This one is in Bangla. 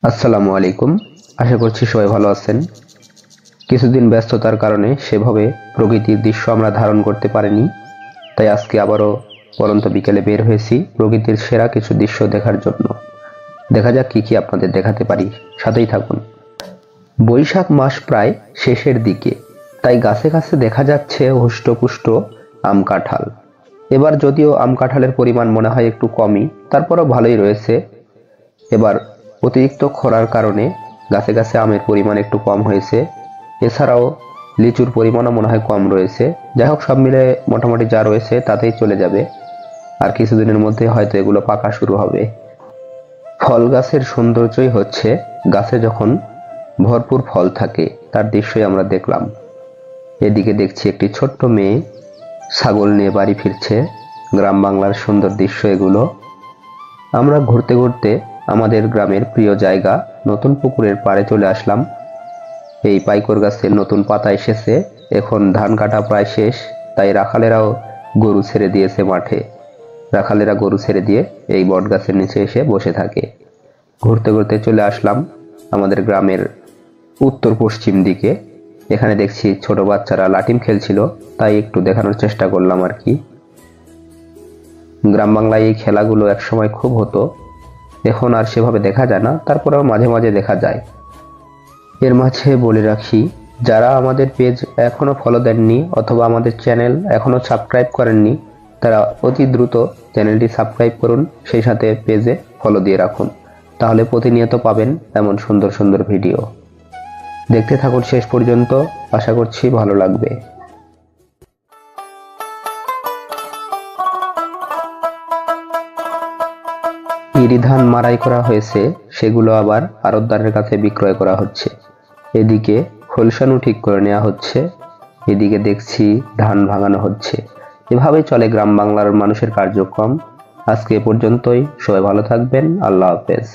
আসসালামু আলাইকুম। আশা করছি সবাই ভালো আছেন। কিছুদিন ব্যস্ততার কারণে সেভাবে প্রকৃতির দৃশ্য আমরা ধারণ করতে পারিনি, তাই আজকে আবারও পড়ন্ত বিকেলে বের হয়েছি প্রকৃতির সেরা কিছু দৃশ্য দেখার জন্য। দেখা যাক কি কি আপনাদের দেখাতে পারি, সাথেই থাকুন। বৈশাখ মাস প্রায় শেষের দিকে, তাই গাছে গাছে দেখা যাচ্ছে হুষ্টপুষ্ট আম কাঁঠাল। এবার যদিও আম কাঁঠালের পরিমাণ মনে হয় একটু কমই, তারপরও ভালোই রয়েছে। এবার অতিরিক্ত খরার কারণে গাছে গাছে আমের পরিমাণ একটু কম হয়েছে, এছাড়াও লিচুর পরিমাণও মনে হয় কম রয়েছে। যাই হোক, সব মিলে মোটামুটি যা রয়েছে তাতেই চলে যাবে। আর কিছুদিনের মধ্যে হয়তো এগুলো পাকা শুরু হবে। ফল গাছের সৌন্দর্যই হচ্ছে গাছে যখন ভরপুর ফল থাকে তার দৃশ্যই আমরা দেখলাম। এদিকে দেখছি একটি ছোট্ট মেয়ে ছাগল নিয়ে বাড়ি ফিরছে। গ্রাম বাংলার সুন্দর দৃশ্য এগুলো। আমরা ঘুরতে ঘুরতে আমাদের গ্রামের প্রিয় জায়গা নতুন পুকুরের পাড়ে চলে আসলাম। এই পাইকর গাছের নতুন পাতা এসেছে, এখন ধান কাটা প্রায় শেষ, তাই রাখালেরাও গরু ছেড়ে দিয়েছে মাঠে। রাখালেরা গরু ছেড়ে দিয়ে এই বট গাছের নিচে এসে বসে থাকে। ঘুরতে ঘুরতে চলে আসলাম আমাদের গ্রামের উত্তর পশ্চিম দিকে। এখানে দেখছি ছোট বাচ্চারা লাটিম খেলছিল, তাই একটু দেখানোর চেষ্টা করলাম আর কি। গ্রাম বাংলায় এই খেলাগুলো একসময় খুব হতো, এখন আর সেভাবে দেখা যায় না, তারপরেও মাঝে মাঝে দেখা যায়। এর মাঝে বলে রাখি, যারা আমাদের পেজ এখনো ফলো দেননি অথবা আমাদের চ্যানেল এখনো সাবস্ক্রাইব করেননি, তারা অতি দ্রুত চ্যানেলটি সাবস্ক্রাইব করুন, সেই সাথে পেজে ফলো দিয়ে রাখুন। তাহলে প্রতিনিয়ত পাবেন এমন সুন্দর সুন্দর ভিডিও। দেখতে থাকুন শেষ পর্যন্ত, আশা করছি ভালো লাগবে। ইরি ধান মাড়াই করা হয়েছে, সেগুলো আবার আড়তদারের কাছে বিক্রয় করা হচ্ছে। এদিকে খোলসানো ঠিক করে নেওয়া হচ্ছে, এদিকে দেখছি ধান ভাঙানো হচ্ছে। এভাবেই চলে গ্রাম বাংলার মানুষের কার্যক্রম। আজকে এ পর্যন্তই, সবাই ভালো থাকবেন। আল্লাহ হাফেজ।